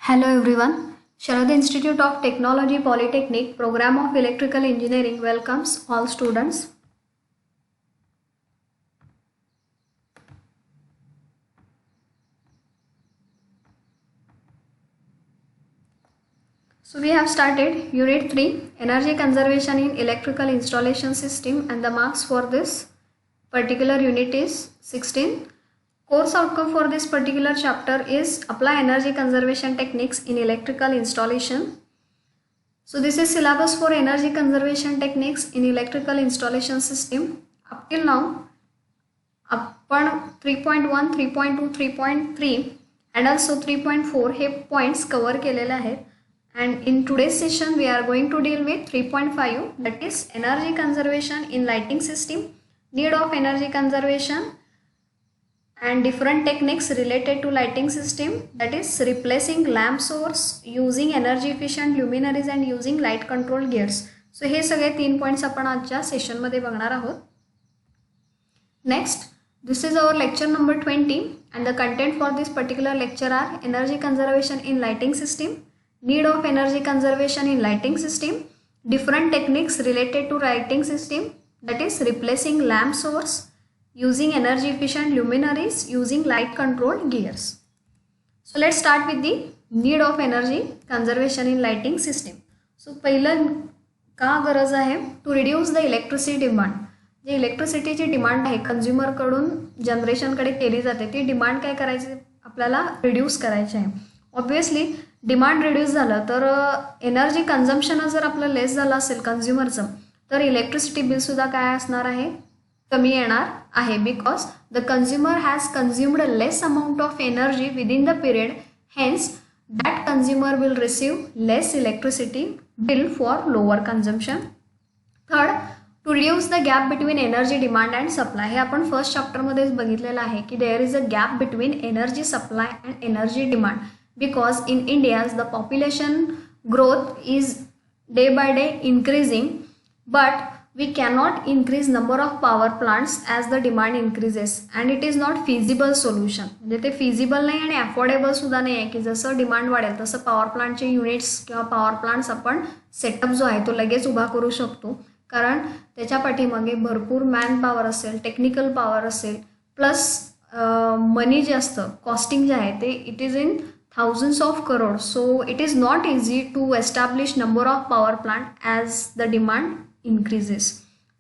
Hello everyone. Sharad Institute of Technology Polytechnic Program of Electrical Engineering welcomes all students. So we have started Unit 3 Energy Conservation in Electrical Installation System, and the marks for this particular unit is 16. Course outcome for this particular chapter is apply energy conservation techniques in electrical installation. So this is syllabus for energy conservation techniques in electrical installation system. Up till now, आपण 3.1, 3.2, 3.3 and also 3.4 हे points cover केलेले आहेत. And in today's session we are going to deal with 3.5, that is energy conservation in lighting system, need of energy conservation and different techniques related to lighting system, that is replacing lamp source, using energy efficient luminaries and using light control gears. So हे सगळे 3 points आपण आजच्या session मध्ये बघणार आहोत. Next, this is our lecture number 20 and the content for this particular lecture are energy conservation in lighting system, need of energy conservation in lighting system, different techniques related to lighting system, that is replacing lamp source, using energy efficient luminaries, using light control gears. So let's start with the need of energy conservation in lighting system. So पहिलं का गरज आहे to reduce the electricity demand. जे इलेक्ट्रिसिटीची demand आहे consumer कडून generation कडे केली जाते ती डिमांड काय करायची आपल्याला रिड्यूस करायची आहे. ऑब्वियसली डिमांड रिड्यूस झालं तर एनर्जी कन्झम्पशन जर आपलं लेस झालं असेल कंझ्युमरचं तर इलेक्ट्रिसिटी बिल सुद्धा काय असणार आहे कमी येणार आहे, because the consumer has consumed less amount of energy within the period, hence that consumer will receive less electricity bill for lower consumption. Third, to reduce the gap between energy demand and supply. हे आपण first चॅप्टरमध्येच बघितलेलं आहे की there is a gap between energy supply and energy demand, because in India's the population growth is day by day increasing, but we cannot increase number of power plants as the demand increases and it is not feasible solution. म्हणजे ते feasible नाही आणि affordable सुद्धा नाही आहे की जसं demand वाढेल तसं पॉवर प्लांटचे युनिट्स किंवा पॉवर प्लांट्स आपण सेटअप जो आहे तो लगेच उभा करू शकतो, कारण त्याच्या पाठीमागे भरपूर मॅन पॉवर असेल, टेक्निकल पॉवर असेल, प्लस मनी जे असतं कॉस्टिंग जे आहे ते it is in thousands of crores. So it is not easy to establish number of power plant as the demand increases.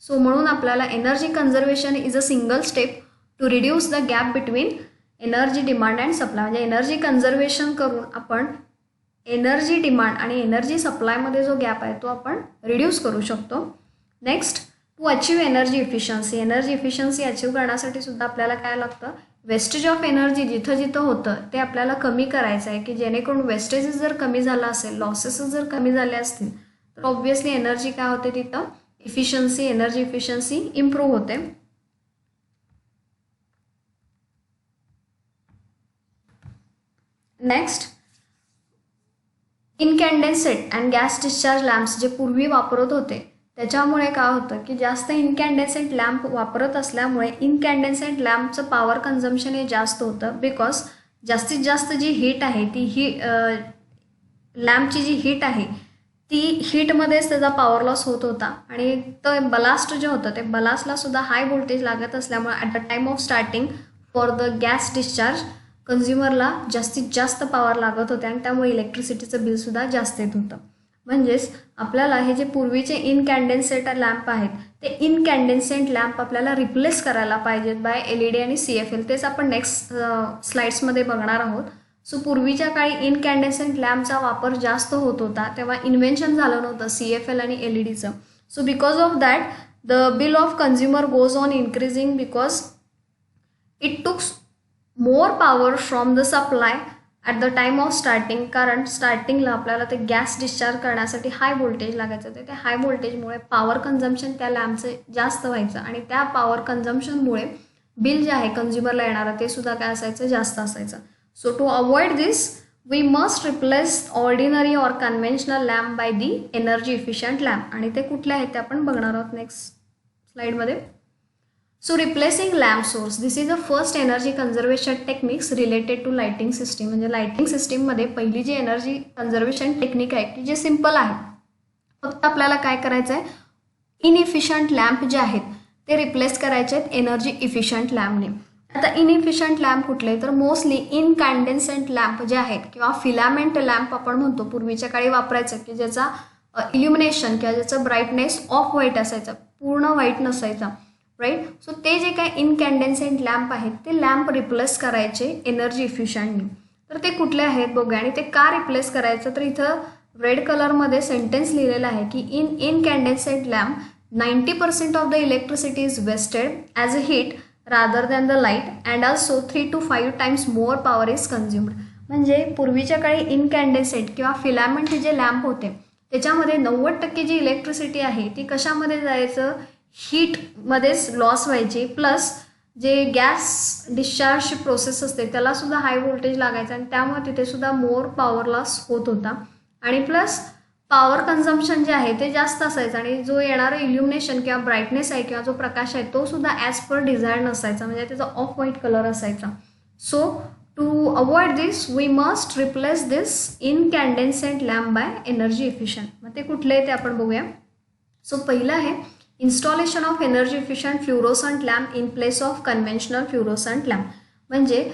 So म्हणून आपल्याला energy conservation is a single step to reduce the gap between energy demand and supply. म्हणजे energy conservation करून आपण energy demand आणि energy सप्लायमध्ये जो gap आहे तो आपण रिड्यूस करू शकतो. Next, to achieve energy efficiency. Energy efficiency achieve करण्यासाठी सुद्धा आपल्याला काय लागतं, वेस्टेज ऑफ एनर्जी जिथं जिथं होतं ते आपल्याला कमी करायचं आहे की जेणेकरून वेस्टेजेस जर कमी झाला असेल, लॉसेस जर कमी झाले असतील तर ऑब्व्हियसली एनर्जी काय होते तिथं इफिशियन्सी, एनर्जी इफिशियन्सी इम्प्रूव्ह होते. Next, incandescent and gas discharge lamps जे पूर्वी वापरत होते त्याच्यामुळे काय होतं की जास्त इनकॅन्डेन्सेंट लॅम्प वापरत असल्यामुळे इनकॅन्डेन्सेंट लॅम्पचं पॉवर कन्झम्पशन हे जास्त होतं, बिकॉज जास्तीत जास्त जी हीट आहे ती लॅम्पची जी हीट आहे ती हीटमध्येच त्याचा पॉवर लॉस होत होता आणि तो बलास्ट जे होतं ते बलास्टला सुद्धा हाय व्होल्टेज लागत असल्यामुळे at the time of starting for the gas discharge कंझ्युमरला जास्तीत जास्त पॉवर लागत होते आणि त्यामुळे इलेक्ट्रिसिटीचं बिलसुद्धा जास्त येत होतं. म्हणजेच आपल्याला हे जे पूर्वीचे इनकॅन्डेन्सेट लॅम्प आहेत ते इनकॅन्डेन्सेंट लॅम्प आपल्याला रिप्लेस करायला पाहिजेत बाय LED आणि CFL. तेच आपण नेक्स्ट स्लाइड्समध्ये बघणार आहोत. सो पूर्वीच्या काळी इनकॅन्डेन्सेंट लॅम्पचा वापर जास्त होत होता तेव्हा इन्व्हेन्शन झालं नव्हतं CFL आणि LEDचं. So because of that the bill of consumer goes on increasing because it takes more power from the supply at the time of starting, कारण स्टार्टिंगला आपल्याला ते गॅस डिस्चार्ज करण्यासाठी हाय व्होल्टेज लागायचं होते. त्या हाय व्होल्टेजमुळे पॉवर कन्झम्पशन त्या लॅम्पचं जास्त व्हायचं आणि त्या पॉवर कन्झम्पशनमुळे बिल जे आहे कंझ्युमरला येणारं ते सुद्धा काय असायचं, जास्त असायचं. So to avoid this we must replace ordinary or conventional lamp by the energy efficient lamp. आणि ते कुठले आहेत ते आपण बघणार आहोत नेक्स्ट स्लाइडमध्ये. So replacing lamp source, this is the first energy conservation techniques related to lighting system. म्हणजे लाइटिंग सिस्टीम मध्ये पहिली जी एनर्जी कन्झर्वेशन टेक्निक आहे की जे सिंपल आहे, फक्त आपल्याला काय करायचं आहे, इनइफिशियंट लॅम्प जे आहेत ते रिप्लेस करायचे आहेत एनर्जी इफिशियंट लॅम्पने. आता इनइफिशियंट लॅम्प कुठले, तर मोस्टली इनकॅन्डेन्सेंट लॅम्प जे आहेत किंवा फिलामेंट लॅम्प आपण म्हणतो, पूर्वीच्या काळी वापरायचं की ज्याचा इल्युमिनेशन किंवा ज्याचा ब्राईटनेस ऑफ व्हाईट असायचा, पूर्ण व्हाईट नसायचा, राईट. सो ते जे काय इनकॅन्डेन्सेंट लॅम्प आहेत ते लॅम्प रिप्लेस करायचे एनर्जी इफिशियंटनी. तर ते कुठले आहेत बघूया आणि ते का रिप्लेस करायचं. तर इथं रेड कलरमध्ये सेंटेन्स लिहिलेला आहे की in incandescent lamp 90% of the electricity is wasted as a heat rather than the light and also 3 to 5 times more power is consumed. म्हणजे पूर्वीच्या काळी इनकॅन्डेन्सेंट किंवा फिलामेंट जे लॅम्प होते त्याच्यामध्ये 90% जी इलेक्ट्रिसिटी आहे ती कशामध्ये जायचं, हीटमध्येच लॉस व्हायची, प्लस जे गॅस डिस्चार्जची प्रोसेस असते त्याला सुद्धा हाय व्होल्टेज लागायचं आणि त्यामुळे तिथे सुद्धा मोर पॉवर लॉस होत होता आणि प्लस पॉवर कन्झम्पशन जे आहे ते जास्त असायचं आणि जो येणारं इल्युमिनेशन किंवा ब्राईटनेस आहे किंवा जो प्रकाश आहे तो सुद्धा ॲज पर डिझायर्ड नसायचा, म्हणजे त्याचा ऑफ व्हाईट कलर असायचा. So to avoid this we must replace this incandescent lamp by energy efficient. मग ते कुठले आहे ते आपण बघूया. सो पहिलं आहे installation of energy efficient fluorescent lamp in place of conventional fluorescent lamp. म्हणजे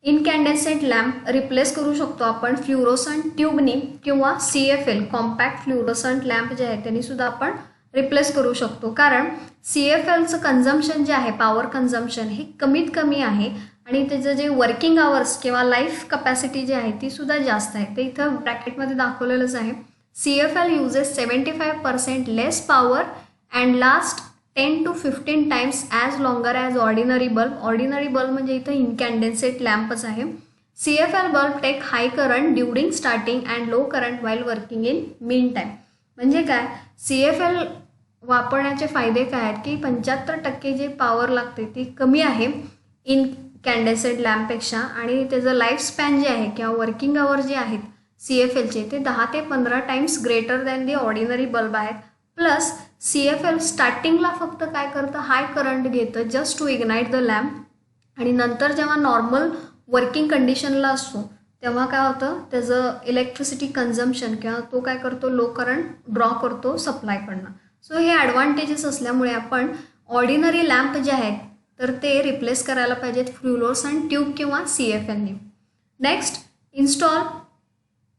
इनकॅन्डेन्सेंट लॅम्प रिप्लेस करू शकतो आपण फ्लुरोसंट ट्यूबनी किंवा CFL कॉम्पॅक्ट फ्लुरोसंट लॅम्प जे आहे त्यांनी सुद्धा आपण रिप्लेस करू शकतो. कारण CFLचं कन्झम्पशन जे आहे, पॉवर कन्झम्पशन हे कमीत कमी आहे आणि त्याचं जे वर्किंग आवर्स किंवा लाईफ कपॅसिटी जी आहे ती सुद्धा जास्त आहे. ते इथं ब्रॅकेटमध्ये दाखवलेलंच आहे. CFL uses 75% less power and last 10 to 15 times as longer as ordinary bulb. Ordinary bulb म्हणजे इथं इनकॅन्डेन्सेंट लॅम्पच आहे. CFL bulb take high current during starting and low current while working in mean time. म्हणजे काय, CFL वापरण्याचे फायदे काय आहेत की 75% जे पॉवर लागते ती कमी आहे इनकॅन्डेन्सेंट लॅम्पपेक्षा आणि त्याचं लाईफ स्पॅन जे आहे किंवा वर्किंग आवर जे आहेत CFLचे ते 10 ते 15 times greater than the ordinary bulb आहेत. प्लस CFL स्टार्टिंगला फक्त काय करतं, हाय करंट घेतं just to ignite the lamp आणि नंतर जेव्हा नॉर्मल वर्किंग कंडिशनला असतो तेव्हा काय होतं, त्याचं इलेक्ट्रिसिटी कन्झम्पशन किंवा तो काय करतो, लो करंट ड्रॉ करतो सप्लायकडनं. सो हे ॲडव्हान्टेजेस असल्यामुळे आपण ऑर्डिनरी लॅम्प जे आहेत तर ते रिप्लेस करायला पाहिजेत फ्लुरोसंट ट्यूब किंवा CFLने. Next, install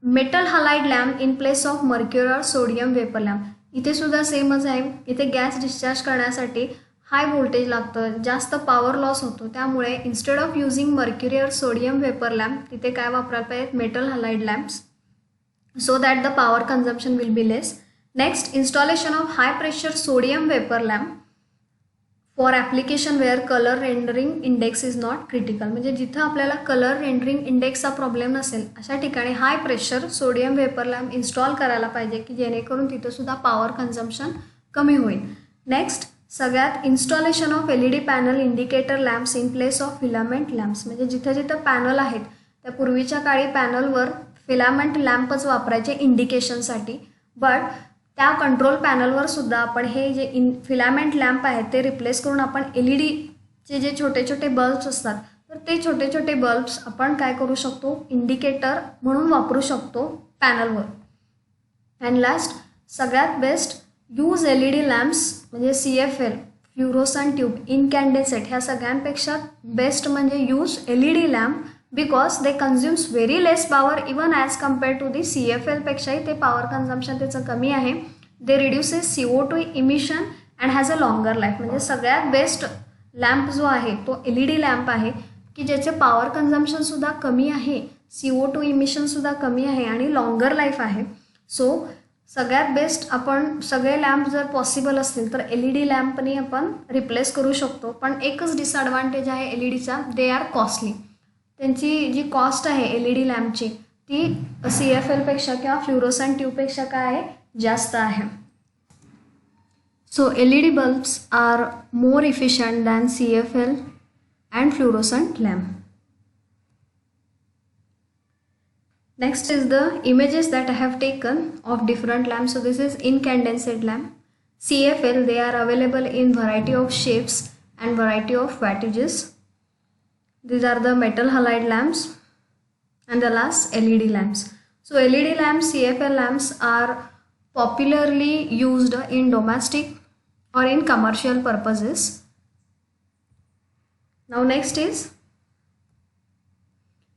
metal halide lamp in place of mercury और सोडियम वेपर लॅम्प. इथे सुद्धा सेमच आहे. इथे गॅस डिस्चार्ज करण्यासाठी हाय व्होल्टेज लागतं, जास्त पॉवर लॉस होतो, त्यामुळे इन्स्टेड ऑफ युझिंग मर्क्युरी और सोडियम वेपर लॅम्प तिथे काय वापरायला पाहिजेत, metal halide lamps, so that the power consumption will be less. Next, installation of high pressure sodium vapour lamp for application where colour rendering index is not critical. म्हणजे जिथं आपल्याला colour rendering इंडेक्सचा problem नसेल अशा ठिकाणी हाय pressure sodium vapour lamp install करायला पाहिजे की जेणेकरून तिथं सुद्धा पॉवर कन्झम्पशन कमी होईल. नेक्स्ट, सगळ्यात installation of LED panel indicator lamps in place of filament lamps. म्हणजे जिथं जिथं पॅनल आहेत त्या पूर्वीच्या काळी पॅनलवर फिलामेंट लॅम्पच वापरायचे इंडिकेशनसाठी, बट त्या कंट्रोल पॅनलवर सुद्धा आपण हे जे फिलामेंट लॅम्प आहेत ते रिप्लेस करून आपण LEDचे जे छोटे छोटे बल्ब्स असतात तर ते छोटे छोटे बल्ब्स आपण काय करू शकतो, इंडिकेटर म्हणून वापरू शकतो पॅनलवर. अँड लास्ट, सगळ्यात बेस्ट, यूज LED लॅम्प्स म्हणजे CFL फ्लुरोसंट ट्यूब इनकॅन्डेन्सेंट ह्या सगळ्यांपेक्षा बेस्ट म्हणजे use LED lamp because they consumes very less power even as compare to the CFLपेक्षाही ते पॉवर कन्झम्पशन त्याचं कमी आहे. They reduces CO2 emission and has a longer life. म्हणजे सगळ्यात बेस्ट लॅम्प जो आहे तो LED लॅम्प आहे की ज्याचे पॉवर कन्झम्पशनसुद्धा कमी आहे, CO2 इमिशनसुद्धा कमी आहे आणि लॉंगर लाईफ आहे. सो सगळ्यात बेस्ट आपण सगळे लॅम्प जर पॉसिबल असतील तर LED लॅम्पनी आपण रिप्लेस करू शकतो. पण एकच डिसॲडव्हान्टेज आहे LEDचा, दे आर कॉस्टली. त्यांची जी कॉस्ट आहे LED लॅम्पची ती CFLपेक्षा किंवा फ्लुरोसंट ट्यूबपेक्षा काय आहे, जास्त आहे. So LED bulbs are more efficient than CFL and fluorescent lamp. Next is the images that I have taken of different lamps. So this is incandescent lamp. CFL, they are available in variety of shapes and variety of wattages. These are the metal halide lamps, and the last LED lamps. So LED lamps, CFL lamps are popularly used in domestic or in commercial purposes. Now next is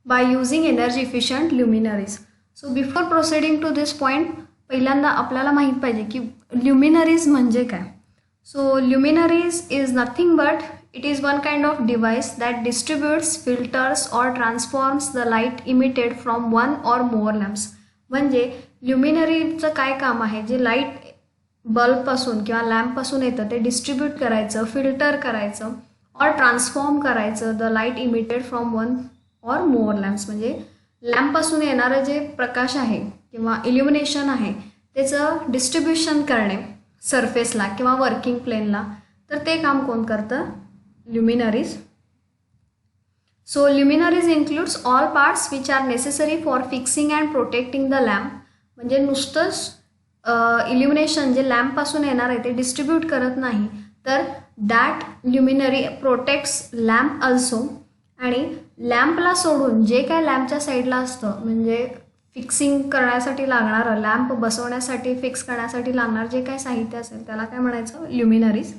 by using energy efficient luminaries. So before proceeding to this point, पहिल्यांदा आपल्याला माहित पाहिजे की luminaries म्हणजे काय. So luminaries is nothing but it is one kind of device that distributes, filters or transforms the light emitted from one or more lamps. म्हणजे luminaryचं काय काम आहे, जे लाईट बल्बपासून किंवा लॅम्पपासून येतं ते डिस्ट्रीब्यूट करायचं, फिल्टर करायचं और ट्रान्सफॉर्म करायचं the light emitted from one और मोर लॅम्प्स. म्हणजे लॅम्पपासून येणारं जे प्रकाश आहे किंवा इल्युमिनेशन आहे त्याचं डिस्ट्रीब्युशन करणे सरफेसला किंवा वर्किंग प्लेनला, तर ते काम कोण करतं, luminaries. So luminaries includes all parts which are necessary for fixing and protecting the lamp. म्हणजे नुसतंच इल्युमिनेशन जे लॅम्पपासून येणार आहे ते डिस्ट्रीब्यूट करत नाही, तर दॅट ल्युमिनरी प्रोटेक्ट्स लॅम्प ऑल्सो. आणि लॅम्पला सोडून जे काय लॅम्पच्या साईडला असतं, म्हणजे फिक्सिंग करण्यासाठी लागणारं, लॅम्प बसवण्यासाठी फिक्स करण्यासाठी लागणार जे काय साहित्य असेल त्याला काय म्हणायचं, luminaries.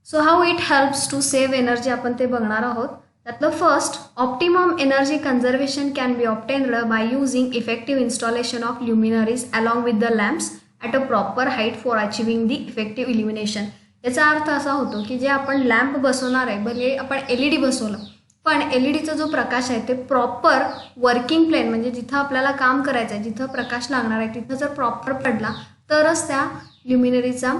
So how it helps to save energy आपण ते बघणार आहोत. त्यातलं first, optimum energy conservation can be obtained by using effective installation of luminaries along with the lamps at a proper height for achieving the effective illumination. याचा अर्थ असा होतो की जे आपण लॅम्प बसवणार आहे, भले आपण LED बसवलं, पण LEDचा जो प्रकाश आहे ते प्रॉपर वर्किंग प्लेन म्हणजे जिथं आपल्याला काम करायचं आहे, जिथं प्रकाश लागणार आहे तिथं जर प्रॉपर पडला तरच त्या ल्युमिनरीचा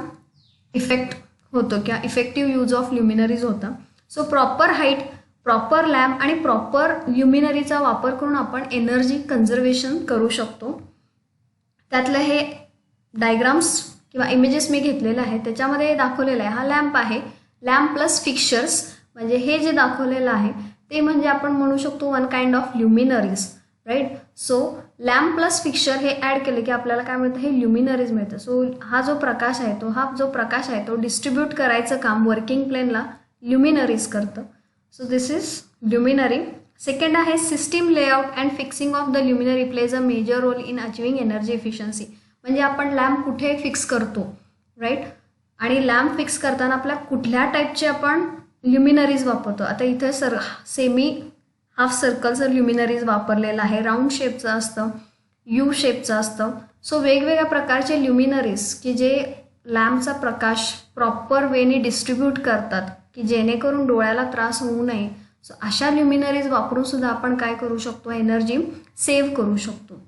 इफेक्ट होतो किंवा इफेक्टिव्ह यूज ऑफ ल्युमिनरीज होतं. So proper height, proper lamp आणि प्रॉपर ल्युमिनरीचा वापर करून आपण एनर्जी कन्झर्वेशन करू शकतो. त्यातलं हे डायग्राम्स किंवा इमेजेस मी घेतलेले आहेत त्याच्यामध्ये दाखवलेलं आहे, हा लॅम्प आहे, लॅम्प प्लस फिक्चर्स. म्हणजे हे जे दाखवलेलं आहे ते म्हणजे आपण म्हणू शकतो one kind of luminaries, right. So lamp plus fixture हे ॲड केले की आपल्याला काय मिळतं, हे ल्युमिनरीज मिळतं. सो हा जो प्रकाश आहे तो डिस्ट्रीब्यूट करायचं काम वर्किंग प्लेनला ल्युमिनरीज करतं. So this is luminary. Second आहे system layout and fixing of the luminary plays a major role in achieving energy efficiency. म्हणजे आपण लॅम्प कुठे फिक्स करतो, राईट, आणि लॅम्प फिक्स करताना आपल्या कुठल्या टाईपचे आपण ल्युमिनरीज वापरतो. आता इथे सेमी हाफ सर्कलचं ल्युमिनरीज वापरलेलं आहे, राऊंड शेपचं असतं, यू शेपचं असतं. सो वेगवेगळ्या प्रकारचे ल्युमिनरीज की जे लॅम्पचा प्रकाश प्रॉपर वेने डिस्ट्रीब्यूट करतात की जेणेकरून डोळ्याला त्रास होऊ नये. सो अशा ल्युमिनरीज वापरून सुद्धा आपण काय करू शकतो, एनर्जी सेव्ह करू शकतो.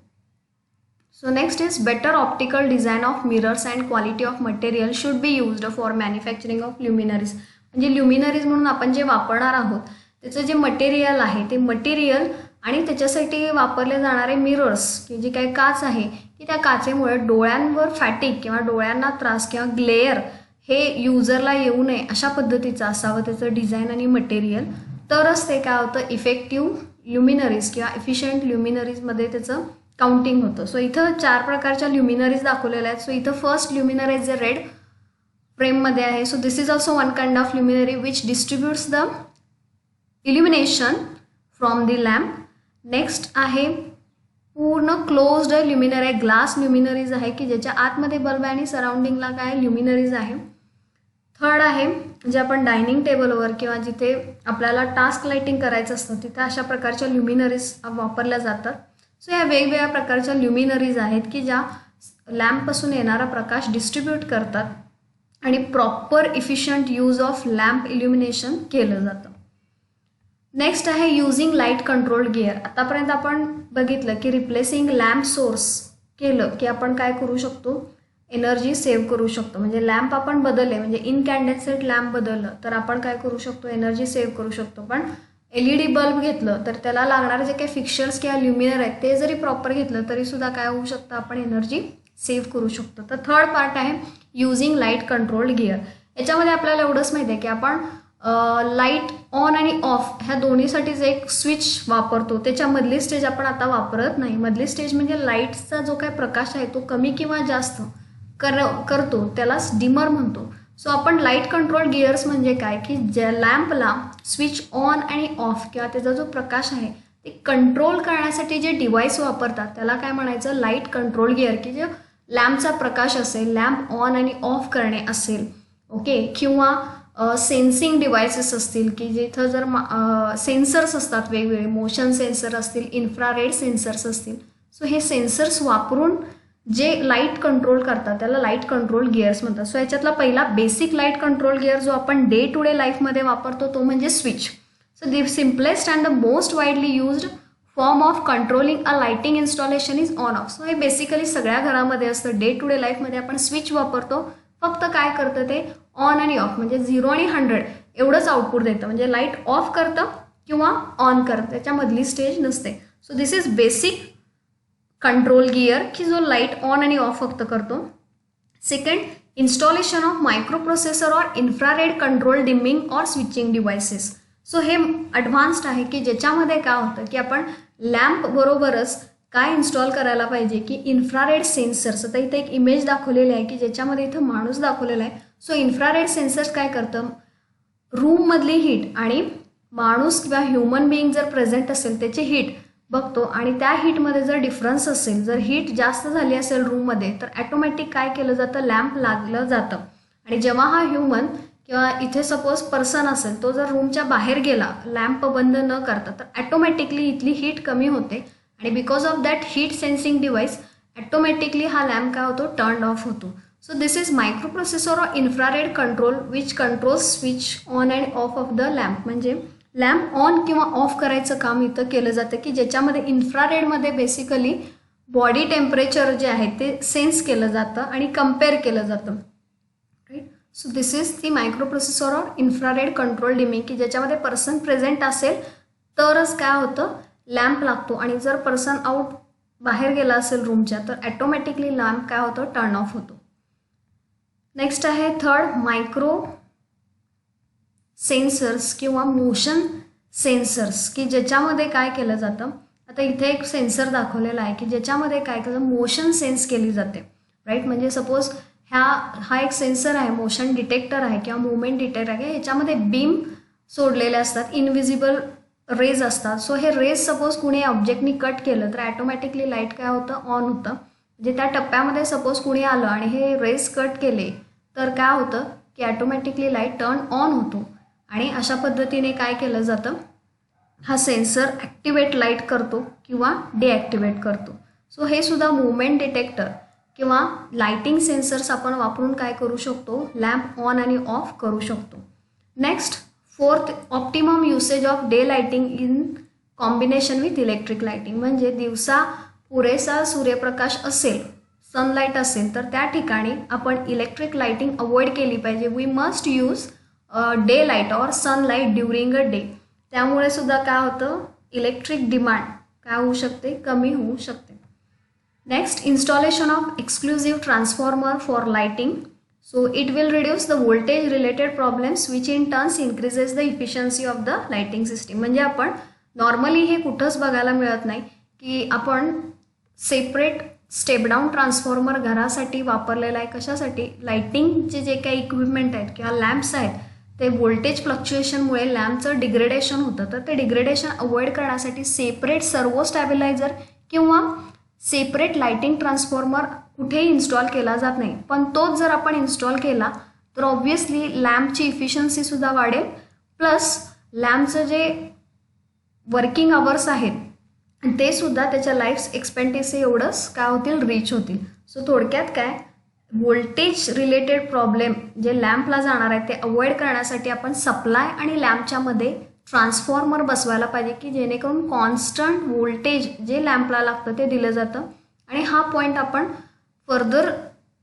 So next is better optical design of mirrors and quality of material should be used for manufacturing of luminaries. म्हणजे ल्युमिनरीज म्हणून आपण जे वापरणार आहोत त्याचं जे मटेरियल आहे ते मटेरियल आणि त्याच्यासाठी वापरले जाणारे मिरर्स की जे काही काच आहे की त्या काचेमुळे डोळ्यांवर फॅटिक किंवा डोळ्यांना त्रास किंवा ग्लेअर हे युजरला येऊ नये अशा पद्धतीचं असावं त्याचं डिझाईन आणि मटेरियल, तरच ते काय होतं, इफेक्टिव्ह ल्युमिनरीज किंवा इफिशियंट ल्युमिनरीजमध्ये त्याचं काउंटिंग होतं. सो इथं 4 प्रकारच्या ल्युमिनरीज दाखवलेल्या आहेत. सो इथं फर्स्ट ल्युमिनरी जे रेड फ्रेममध्ये आहे. So this is also one kind of luminary which distributes the illumination from the lamp. Next आहे पूर्ण क्लोज्ड ल्युमिनरी, ग्लास ल्युमिनरीज आहे की ज्याच्या आतमध्ये बल्ब आहे आणि सराउंडिंगला काय ल्युमिनरीज आहे. थर्ड आहे जे आपण डायनिंग टेबलवर किंवा जिथे आपल्याला टास्क लाइटिंग करायचं असतं तिथे अशा प्रकारच्या ल्युमिनरीज वापरल्या जातात. सो या वेगवेगळ्या प्रकारच्या ल्युमिनरीज आहेत की ज्या लॅम्पपासून येणारा प्रकाश डिस्ट्रीब्यूट करतात आणि proper efficient use of lamp illumination केलं जातं. नेक्स्ट आहे युजिंग लाईट कंट्रोल्ड गिअर. आतापर्यंत आपण बघितलं की रिप्लेसिंग लॅम्प सोर्स केलं की आपण काय करू शकतो, एनर्जी सेव्ह करू शकतो. म्हणजे लॅम्प आपण बदलले, म्हणजे इनकॅन्डेन्सेट लॅम्प बदललं तर आपण काय करू शकतो, एनर्जी सेव्ह करू शकतो. पण LED बल्ब घेतलं तर त्याला लागणारे जे काही फिक्चर्स किंवा ल्युमिनर आहेत ते जरी प्रॉपर घेतलं तरी सुद्धा काय होऊ शकतं, आपण एनर्जी सेव्ह करू शकतो. तर थर्ड पार्ट आहे युजिंग लाईट कंट्रोल्ड गिअर. याच्यामध्ये आपल्याला एवढंच माहिती आहे की आपण लाईट ऑन आणि ऑफ ह्या दोन्हीसाठीच एक स्विच वापरतो. त्याच्यामधली स्टेज आपण आता वापरत नाही. मधली स्टेज म्हणजे लाईटचा जो काही प्रकाश आहे तो कमी किंवा जास्त करतो त्यालाच डिमर म्हणतो. सो आपण लाईट कंट्रोल गिअर्स म्हणजे काय की ज्या लॅम्पला स्विच ऑन आणि ऑफ किंवा त्याचा जो प्रकाश आहे ते कंट्रोल करण्यासाठी जे डिव्हाइस वापरतात त्याला काय म्हणायचं, लाईट कंट्रोल गिअर, की जे लॅम्पचा प्रकाश असेल, लॅम्प ऑन आणि ऑफ करणे असेल, ओके, किंवा सेन्सिंग डिव्हायसेस असतील की जिथं जर सेन्सर्स असतात वेगवेगळे, मोशन सेन्सर असतील, इन्फ्रारेड सेन्सर्स असतील. सो हे सेन्सर्स वापरून जे लाईट कंट्रोल करतात त्याला लाईट कंट्रोल गिअर्स म्हणतात. सो याच्यातला पहिला बेसिक लाईट कंट्रोल गिअर जो आपण डे टू डे लाईफमध्ये वापरतो तो म्हणजे switch. So the simplest and the most widely used form of controlling a lighting installation is on off. So हे बेसिकली सगळ्या घरामध्ये असतं. डे टू डे लाईफमध्ये आपण स्विच वापरतो. फक्त काय करतं ते ऑन आणि ऑफ म्हणजे 0 आणि 100 एवढंच आउटपुट देतं. म्हणजे लाईट ऑफ करतं किंवा ऑन करतं, त्याच्यामधली स्टेज नसते. So this is basic control gear की जो लाईट ऑन आणि ऑफ फक्त करतो. Second, installation of microprocessor or infrared control dimming or switching devices. So हे ॲडव्हान्स्ड आहे की ज्याच्यामध्ये काय होतं की आपण लॅम्प बरोबरच काय इन्स्टॉल करायला पाहिजे की इन्फ्रारेड सेन्सर्स. आता इथे एक इमेज दाखवलेली आहे की ज्याच्यामध्ये इथं माणूस दाखवलेला आहे. सो इन्फ्रारेड सेन्सर्स काय करतं, रूममधली हीट आणि माणूस किंवा ह्युमन बिईंग जर प्रेझेंट असेल त्याची हीट बघतो आणि त्या हीटमध्ये जर डिफरन्स असेल, जर हीट जास्त झाली असेल रूममध्ये तर ॲटोमॅटिक काय केलं जातं, लॅम्प लागलं जातं. आणि जेव्हा हा ह्युमन किंवा इथे सपोज पर्सन असेल तो जर रूमच्या बाहेर गेला लॅम्प बंद न करता तर ॲटोमॅटिकली इथली हीट कमी होते आणि because of that heat sensing device automatically हा लॅम्प काय होतो, टर्न ऑफ होतो. So this is microprocessor or infrared control which control switch on and of of the lamp. म्हणजे लॅम्प ऑन किंवा ऑफ करायचं काम इथं केलं जातं की ज्याच्यामध्ये इन्फ्रारेडमध्ये बेसिकली बॉडी टेम्परेचर जे आहे ते सेन्स केलं जातं आणि कम्पेअर केलं जातं. Right. So this is the microprocessor or infrared control dimming की ज्याच्यामध्ये पर्सन प्रेझेंट असेल तरच काय होतं, लॅम्प लागतो आणि जर पर्सन आउट बाहेर गेला असेल रूमच्या तर ॲटोमॅटिकली लॅम्प काय होतो, टर्न ऑफ होतो. नेक्स्ट आहे थर्ड, मायक्रो सेन्सर्स किंवा मोशन सेन्सर्स की ज्याच्यामध्ये काय केलं जातं. आता इथे एक सेन्सर दाखवलेला आहे की ज्याच्यामध्ये काय केलं, मोशन सेन्स केली जाते. राईट. म्हणजे सपोज हा एक सेन्सर आहे, मोशन डिटेक्टर आहे किंवा मुवमेंट डिटेक्टर आहे. ह्याच्यामध्ये बीम सोडलेले असतात, इनविजिबल रेज असतात. सो हे रेज सपोज कुणी ऑब्जेक्टनी कट केलं तर ॲटोमॅटिकली लाईट काय होतं, ऑन होतं. म्हणजे त्या टप्प्यामध्ये सपोज कुणी आलं आणि हे रेज कट केले तर काय होतं की ॲटोमॅटिकली लाईट टर्न ऑन होतो. आणि अशा पद्धतीने काय केलं जातं, हा सेन्सर ॲक्टिवेट लाईट करतो किंवा डिॲक्टिवेट करतो. सो हे सुद्धा मुवमेंट डिटेक्टर किंवा लाइटिंग सेन्सर्स आपण वापरून काय करू शकतो, लॅम्प ऑन आणि ऑफ करू शकतो. Next, fourth, optimum usage of day lighting in combination with electric lighting. म्हणजे दिवसा पुरेसा सूर्यप्रकाश असेल, सनलाईट असेल तर त्या ठिकाणी आपण इलेक्ट्रिक लाइटिंग अवॉइड केली पाहिजे. We must use day light or sunlight during a day. त्यामुळे सुद्धा काय होतं, इलेक्ट्रिक डिमांड काय होऊ शकते, कमी होऊ शकते. Next, installation of exclusive transformer for lighting. So it will reduce the voltage related problems which in turns increases the efficiency of the lighting system. म्हणजे आपण नॉर्मली हे कुठंच बघायला मिळत नाही की आपण सेपरेट स्टेप डाऊन ट्रान्सफॉर्मर घरासाठी वापरलेला आहे. कशासाठी, लाइटिंगचे जे काही इक्विपमेंट आहेत किंवा लॅम्प्स आहेत ते व्होल्टेज फ्लक्च्युएशनमुळे लॅम्पचं डिग्रेडेशन होतं. तर ते डिग्रेडेशन अवॉइड करण्यासाठी सेपरेट सर्वो स्टॅबिलायझर किंवा सेपरेट लाइटिंग ट्रान्सफॉर्मर कुठेही इन्स्टॉल केला जात नाही. पण तोच जर आपण इन्स्टॉल केला तर ऑब्व्हियसली लॅम्पची इफिशियन्सीसुद्धा वाढेल, प्लस लॅम्पचं जे वर्किंग आवर्स आहेत ते सुद्धा त्याच्या लाईफ एक्सपेक्टन्सी एवढंच काय होतील, रीच होतील. सो थोडक्यात काय, व्होल्टेज रिलेटेड प्रॉब्लेम जे लॅम्पला जाणार आहे ते अवॉइड करण्यासाठी आपण सप्लाय आणि लॅम्पच्या मध्ये ट्रान्सफॉर्मर बसवायला पाहिजे की जेणेकरून कॉन्स्टंट व्होल्टेज जे लॅम्पला लागतं ते दिलं जातं. आणि हा पॉईंट आपण फर्दर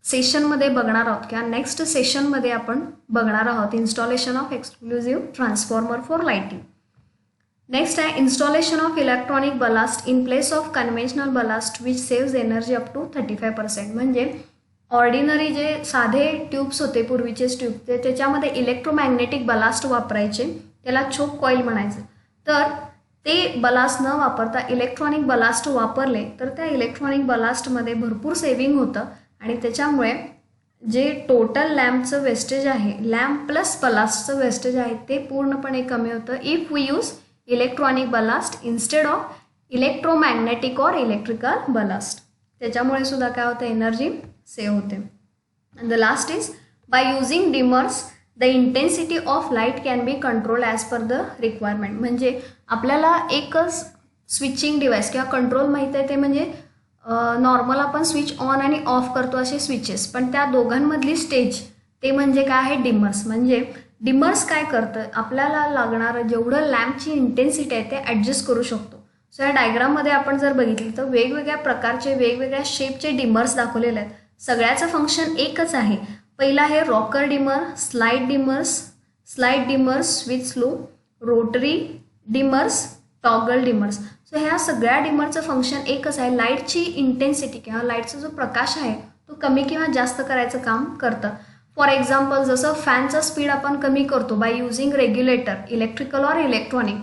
सेशनमध्ये बघणार आहोत किंवा नेक्स्ट सेशनमध्ये आपण बघणार आहोत, installation of exclusive transformer for lighting. Next आहे installation of electronic ballast in place of conventional ballast which saves energy up to 35%. म्हणजे ऑर्डिनरी जे साधे ट्यूब्स होते, पूर्वीचेच ट्यूब, ते त्याच्यामध्ये इलेक्ट्रोमॅग्नेटिक बलास्ट वापरायचे, त्याला चोक कॉईल म्हणायचं. तर ते बलास्ट न वापरता इलेक्ट्रॉनिक बलास्ट वापरले तर त्या इलेक्ट्रॉनिक बलास्टमध्ये भरपूर सेविंग होतं आणि त्याच्यामुळे जे टोटल लॅम्पचं वेस्टेज आहे, लॅम्प प्लस बलास्टचं वेस्टेज आहे, ते पूर्णपणे कमी होतं if we use electronic ballast instead of electromagnetic or electrical ballast. त्याच्यामुळे सुद्धा काय होतं, एनर्जी सेव्ह होते. And the last is by using dimmers the intensity of light can be control as per the requirement. म्हणजे आपल्याला एकच switching device किंवा control माहीत आहे, ते म्हणजे नॉर्मल आपण स्विच ऑन आणि ऑफ करतो असे स्विचेस, पण त्या दोघांमधली स्टेज ते म्हणजे काय आहे, डिमर्स. म्हणजे डिमर्स काय करतं, आपल्याला लागणारं जेवढं लॅम्पची इंटेन्सिटी आहे ते ॲडजस्ट करू शकतो. सो या डायग्राममध्ये आपण जर बघितलं तर वेगवेगळ्या प्रकारचे वेगवेगळ्या शेपचे डिमर्स दाखवलेले आहेत. सगळ्याचं फंक्शन एकच आहे. पहिला आहे rocker dimmer, slide dimmers, switch slow, rotary dimmers, toggle dimmers. So ह्या सगळ्या डिमरचं फंक्शन एकच आहे. लाईटची इंटेन्सिटी किंवा लाईटचा जो प्रकाश आहे तो कमी किंवा जास्त करायचं काम करतं. फॉर एक्झाम्पल जसं फॅनचा स्पीड आपण कमी करतो बाय युझिंग रेग्युलेटर, इलेक्ट्रिकल और इलेक्ट्रॉनिक,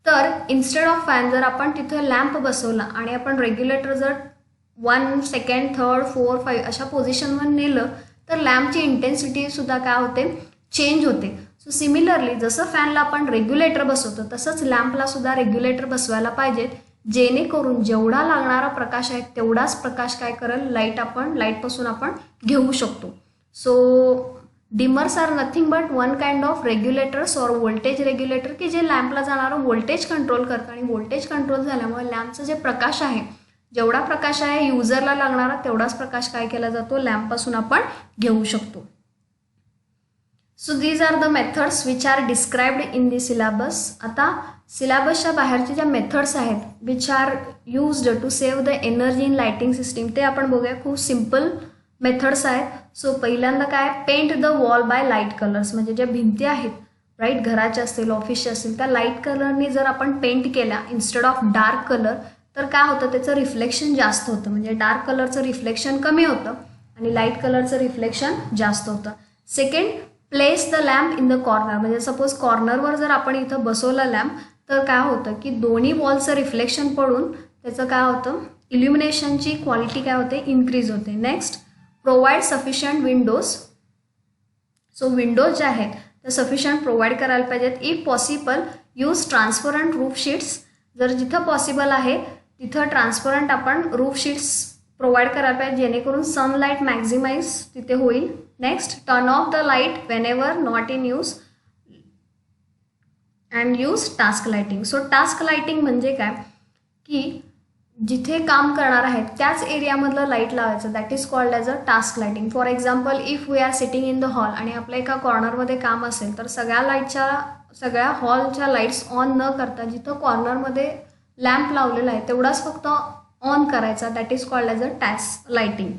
तर इन्स्टेड ऑफ फॅन जर आपण तिथं लॅम्प बसवला आणि आपण रेग्युलेटर जर 1 सेकंड, 3rd, 4, 5 अशा पोझिशनवर नेलं तर लॅम्पची इंटेन्सिटीसुद्धा काय होते, चेंज होते. सो सिमिलरली जसं फॅनला आपण रेग्युलेटर बसवतो तसंच लॅम्पला सुद्धा रेग्युलेटर बसवायला पाहिजेत, जेणेकरून जेवढा लागणारा प्रकाश आहे तेवढाच प्रकाश काय करेल, लाईटपासून आपण घेऊ शकतो. So dimmers are nothing but one kind of regulators or voltage regulator की जे लॅम्पला जाणारं व्होल्टेज कंट्रोल करतं. आणि व्होल्टेज कंट्रोल झाल्यामुळे लॅम्पचं जे प्रकाश आहे, जेवढा प्रकाश आहे युजरला लागणारा तेवढाच प्रकाश काय केला जातो, लॅम्पपासून आपण घेऊ शकतो. So these are the methods which are described in the syllabus. आता सिलेबसच्या बाहेरच्या ज्या मेथड्स आहेत which are used to save the energy in lighting system, ते आपण बघूया. खूप सिम्पल मेथड्स आहेत. सो पहिल्यांदा काय, paint the wall by light colours. म्हणजे ज्या भिंती आहेत राईट, घराच्या असतील, ऑफिसच्या असतील, त्या लाईट कलरनी जर आपण पेंट केल्या इन्स्टेड ऑफ डार्क कलर तर काय होतं, त्याचं रिफ्लेक्शन जास्त होतं. म्हणजे डार्क कलरचं रिफ्लेक्शन कमी होतं आणि लाईट कलरचं रिफ्लेक्शन जास्त होतं. Second, place the lamp in the corner. म्हणजे सपोज कॉर्नरवर जर आपण इथं बसवला लॅम्प तर काय होतं की दोन्ही वॉलचं रिफ्लेक्शन पडून त्याचं काय होतं, इल्युमिनेशनची क्वालिटी काय होते, इन्क्रीज होते. Next, provide sufficient Windows. So Windows ज्या आहेत त्या सफिशियंट प्रोव्हाइड करायला पाहिजेत. If possible use transparent roof sheets. जर जिथं पॉसिबल आहे तिथं ट्रान्सपरंट आपण रूफ शीट्स प्रोव्हाइड करायला पाहिजे, जेणेकरून सनलाईट मॅक्झिमाइज तिथे होईल. Next, turn off the light whenever not in use and use task lighting. So task lighting म्हणजे काय की जिथे काम करणार आहेत त्याच एरियामधलं लाईट लावायचं, that is called as a task lighting. For example, if we are sitting in the hall आणि आपल्या एका कॉर्नरमध्ये काम असेल तर सगळ्या हॉलच्या लाईट्स ऑन न करता जिथं कॉर्नरमध्ये लॅम्प लावलेला आहे तेवढाच फक्त ऑन करायचा, that is called as a task lighting.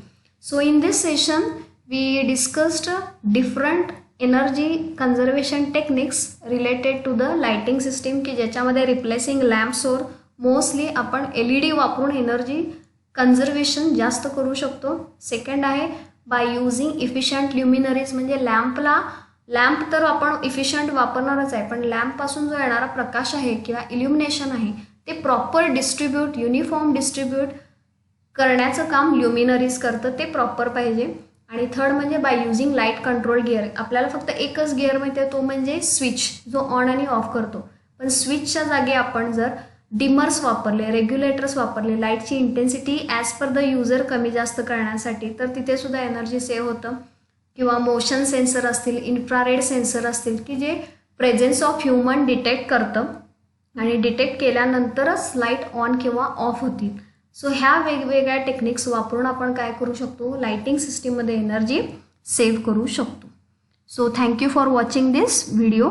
So in this session we discussed different energy conservation techniques related to the lighting system, की ज्याच्यामध्ये रिप्लेसिंग लॅम्प्सवर मोस्टली आपण LED वापरून एनर्जी कन्झर्वेशन जास्त करू शकतो. सेकंड आहे बाय युझिंग इफिशियंट ल्युमिनरीज. म्हणजे लॅम्प तर आपण इफिशियंट वापरणारच आहे, पण लॅम्पपासून जो येणारा प्रकाश आहे किंवा इल्युमिनेशन आहे ते प्रॉपर युनिफॉर्म डिस्ट्रीब्यूट करण्याचं काम ल्युमिनरीज करतं, ते प्रॉपर पाहिजे. आणि थर्ड म्हणजे by using light control gear. आपल्याला फक्त एकच गिअर माहिती आहे, तो म्हणजे स्विच, जो ऑन आणि ऑफ करतो. पण स्विचच्या जागी आपण जर डिमर्स वापरले, रेग्युलेटर्स वापरले, लाईटची intensity as per the user कमी जास्त करण्यासाठी, तर तिथे सुद्धा एनर्जी सेव्ह होतं. किंवा मोशन सेन्सर असतील, इन्फ्रारेड सेन्सर असतील, की जे प्रेझेन्स ऑफ ह्युमन डिटेक्ट करतं आणि डिटेक्ट केल्यानंतरच लाईट ऑन किंवा ऑफ होतील. सो ह्या वेगवेगळ्या टेक्निक्स वापरून आपण काय करू शकतो, लाइटिंग सिस्टीममध्ये एनर्जी सेव्ह करू शकतो. So thank you for watching this video.